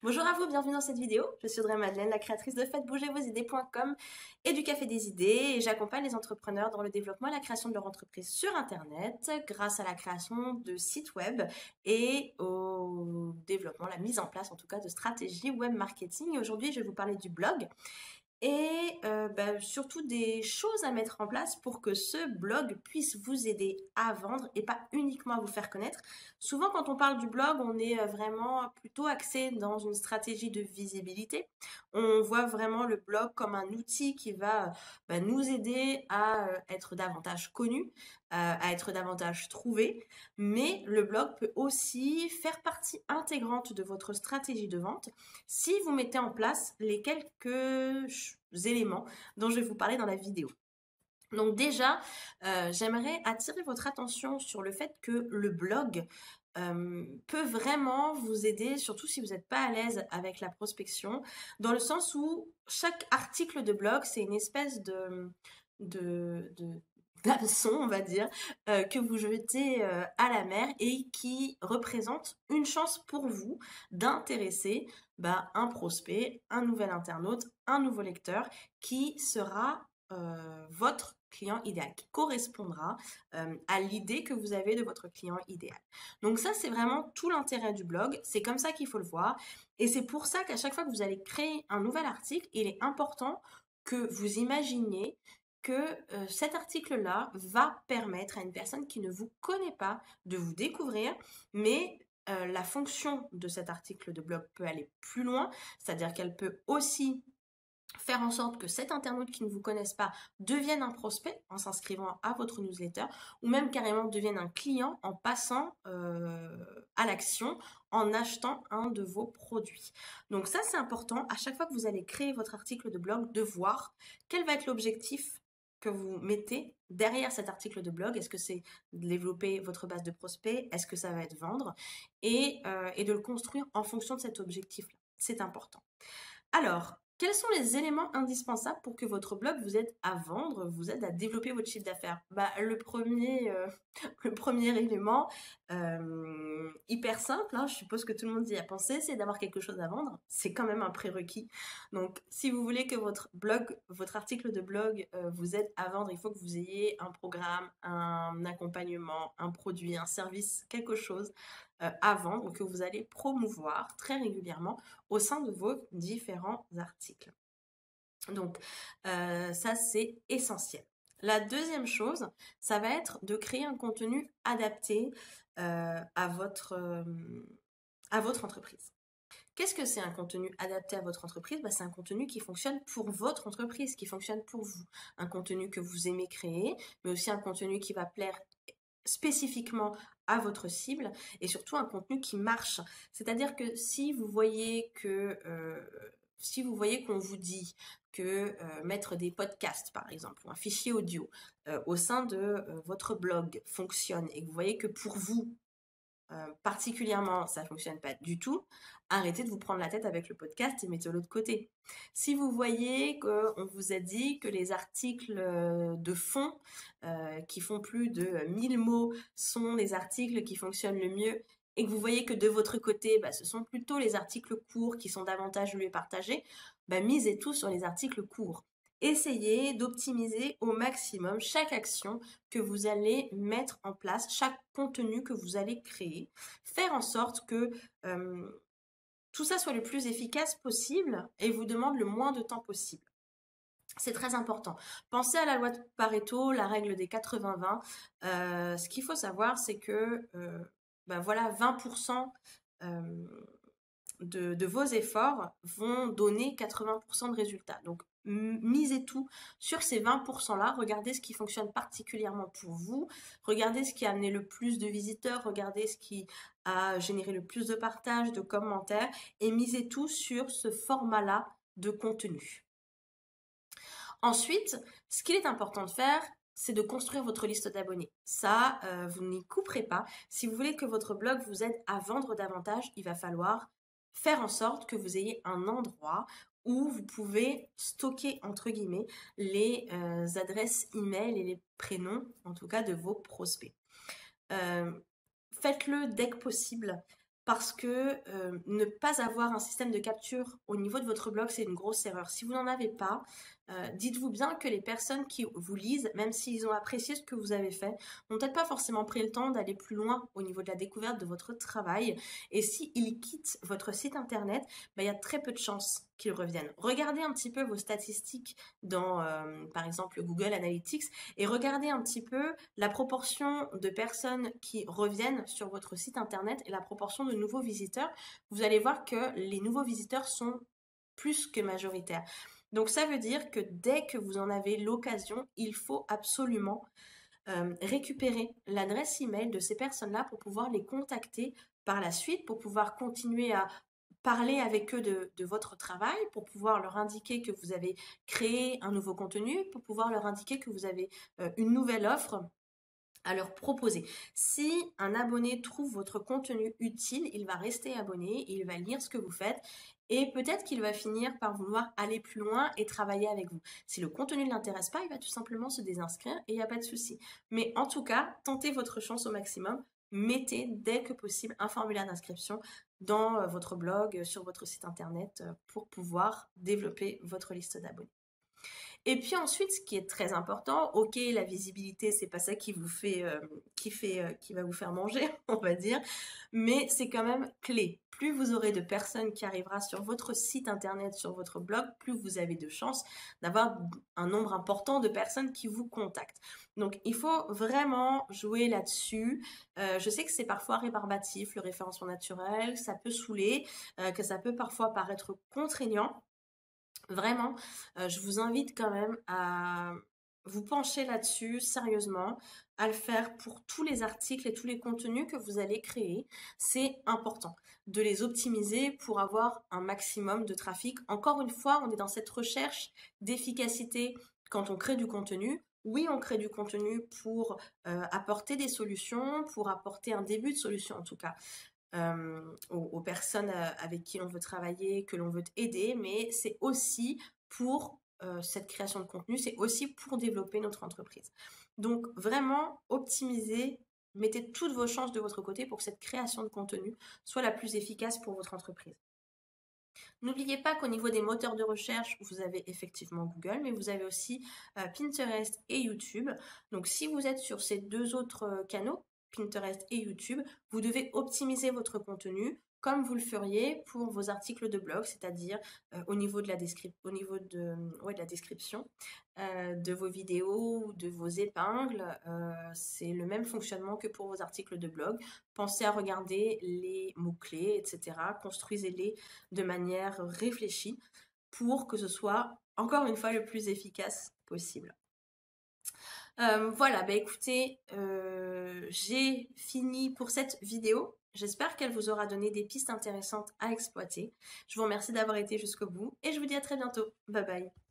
Bonjour à vous, bienvenue dans cette vidéo. Je suis Audrey Madeleine, la créatrice de faites-bouger-vos-idées.com et du Café des idées, et j'accompagne les entrepreneurs dans le développement et la création de leur entreprise sur Internet grâce à la création de sites web et au développement, la mise en place en tout cas de stratégies web marketing. Et aujourd'hui, je vais vous parler du blog et surtout des choses à mettre en place pour que ce blog puisse vous aider à vendre et pas uniquement à vous faire connaître. Souvent, quand on parle du blog, on est vraiment plutôt axé dans une stratégie de visibilité. On voit vraiment le blog comme un outil qui va nous aider à être davantage connu, à être davantage trouvé. Mais le blog peut aussi faire partie intégrante de votre stratégie de vente si vous mettez en place les quelques éléments dont je vais vous parler dans la vidéo. Donc déjà, j'aimerais attirer votre attention sur le fait que le blog peut vraiment vous aider, surtout si vous n'êtes pas à l'aise avec la prospection, dans le sens où chaque article de blog, c'est une espèce de d'hameçon, on va dire, que vous jetez à la mer et qui représente une chance pour vous d'intéresser un prospect, un nouvel internaute, un nouveau lecteur qui sera votre client idéal, qui correspondra à l'idée que vous avez de votre client idéal. Donc ça, c'est vraiment tout l'intérêt du blog. C'est comme ça qu'il faut le voir. Et c'est pour ça qu'à chaque fois que vous allez créer un nouvel article, il est important que vous imaginiez que cet article-là va permettre à une personne qui ne vous connaît pas de vous découvrir, mais la fonction de cet article de blog peut aller plus loin, c'est-à-dire qu'elle peut aussi faire en sorte que cet internaute qui ne vous connaisse pas devienne un prospect en s'inscrivant à votre newsletter ou même carrément devienne un client en passant à l'action en achetant un de vos produits. Donc ça, c'est important à chaque fois que vous allez créer votre article de blog de voir quel va être l'objectif que vous mettez derrière cet article de blog. Est-ce que c'est de développer votre base de prospects? Est-ce que ça va être vendre? Et de le construire en fonction de cet objectif-là. C'est important. Alors, quels sont les éléments indispensables pour que votre blog vous aide à vendre, vous aide à développer votre chiffre d'affaires? Le premier élément, hyper simple, hein, je suppose que tout le monde y a pensé, c'est d'avoir quelque chose à vendre. C'est quand même un prérequis. Donc, si vous voulez que votre blog, votre article de blog vous aide à vendre, il faut que vous ayez un programme, un accompagnement, un produit, un service, quelque chose à vendre que vous allez promouvoir très régulièrement au sein de vos différents articles. Donc, ça, c'est essentiel. La deuxième chose, ça va être de créer un contenu adapté à votre entreprise. Qu'est-ce que c'est un contenu adapté à votre entreprise? C'est un contenu qui fonctionne pour votre entreprise, qui fonctionne pour vous. Un contenu que vous aimez créer, mais aussi un contenu qui va plaire spécifiquement à votre cible et surtout un contenu qui marche. C'est-à-dire que si vous voyez qu'on vous dit que mettre des podcasts par exemple ou un fichier audio au sein de votre blog fonctionne et que vous voyez que pour vous particulièrement, ça ne fonctionne pas du tout, arrêtez de vous prendre la tête avec le podcast et mettez-le de côté. Si vous voyez qu'on vous a dit que les articles de fond qui font plus de 1000 mots sont les articles qui fonctionnent le mieux et que vous voyez que de votre côté, ce sont plutôt les articles courts qui sont davantage lus et partagés, misez tout sur les articles courts. Essayez d'optimiser au maximum chaque action que vous allez mettre en place, chaque contenu que vous allez créer, faire en sorte que tout ça soit le plus efficace possible et vous demande le moins de temps possible. C'est très important. Pensez à la loi de Pareto, la règle des 80-20. Ce qu'il faut savoir, c'est que 20% de vos efforts vont donner 80% de résultats. Donc, misez tout sur ces 20%-là. Regardez ce qui fonctionne particulièrement pour vous. Regardez ce qui a amené le plus de visiteurs. Regardez ce qui a généré le plus de partages, de commentaires. Et misez tout sur ce format-là de contenu. Ensuite, ce qu'il est important de faire, c'est de construire votre liste d'abonnés. Ça, vous n'y couperez pas. Si vous voulez que votre blog vous aide à vendre davantage, il va falloir faire en sorte que vous ayez un endroit où vous pouvez stocker, entre guillemets, les adresses email et les prénoms, en tout cas, de vos prospects. Faites-le dès que possible parce que ne pas avoir un système de capture au niveau de votre blog, c'est une grosse erreur. Si vous n'en avez pas, dites-vous bien que les personnes qui vous lisent, même s'ils ont apprécié ce que vous avez fait, n'ont peut-être pas forcément pris le temps d'aller plus loin au niveau de la découverte de votre travail. Et s'ils quittent votre site internet, il y a très peu de chances qu'ils reviennent. Regardez un petit peu vos statistiques dans, par exemple, Google Analytics et regardez un petit peu la proportion de personnes qui reviennent sur votre site internet et la proportion de nouveaux visiteurs. Vous allez voir que les nouveaux visiteurs sont plus que majoritaires. Donc ça veut dire que dès que vous en avez l'occasion, il faut absolument récupérer l'adresse email de ces personnes-là pour pouvoir les contacter par la suite, pour pouvoir continuer à parler avec eux de votre travail, pour pouvoir leur indiquer que vous avez créé un nouveau contenu, pour pouvoir leur indiquer que vous avez une nouvelle offre à leur proposer. Si un abonné trouve votre contenu utile, il va rester abonné, il va lire ce que vous faites et peut-être qu'il va finir par vouloir aller plus loin et travailler avec vous. Si le contenu ne l'intéresse pas, il va tout simplement se désinscrire et il n'y a pas de souci. Mais en tout cas, tentez votre chance au maximum. Mettez dès que possible un formulaire d'inscription dans votre blog, sur votre site internet pour pouvoir développer votre liste d'abonnés. Et puis ensuite, ce qui est très important, ok, la visibilité, c'est pas ça qui vous fait, qui va vous faire manger, on va dire, mais c'est quand même clé. Plus vous aurez de personnes qui arrivera sur votre site internet, sur votre blog, plus vous avez de chances d'avoir un nombre important de personnes qui vous contactent. Donc, il faut vraiment jouer là-dessus. Je sais que c'est parfois rébarbatif, le référencement naturel, ça peut saouler, que ça peut parfois paraître contraignant. Vraiment, je vous invite quand même à vous pencher là-dessus sérieusement, à le faire pour tous les articles et tous les contenus que vous allez créer. C'est important de les optimiser pour avoir un maximum de trafic. Encore une fois, on est dans cette recherche d'efficacité quand on crée du contenu. Oui, on crée du contenu pour apporter des solutions, pour apporter un début de solution en tout cas aux personnes avec qui on veut travailler, que l'on veut aider, mais c'est aussi pour cette création de contenu, c'est aussi pour développer notre entreprise. Donc vraiment, optimisez, mettez toutes vos chances de votre côté pour que cette création de contenu soit la plus efficace pour votre entreprise. N'oubliez pas qu'au niveau des moteurs de recherche, vous avez effectivement Google, mais vous avez aussi Pinterest et YouTube. Donc si vous êtes sur ces deux autres canaux, Pinterest et YouTube, vous devez optimiser votre contenu comme vous le feriez pour vos articles de blog, c'est-à-dire au niveau de la description de vos vidéos ou de vos épingles. C'est le même fonctionnement que pour vos articles de blog. Pensez à regarder les mots-clés, etc. Construisez-les de manière réfléchie pour que ce soit, encore une fois, le plus efficace possible. Voilà, écoutez, j'ai fini pour cette vidéo. J'espère qu'elle vous aura donné des pistes intéressantes à exploiter. Je vous remercie d'avoir été jusqu'au bout et je vous dis à très bientôt. Bye bye.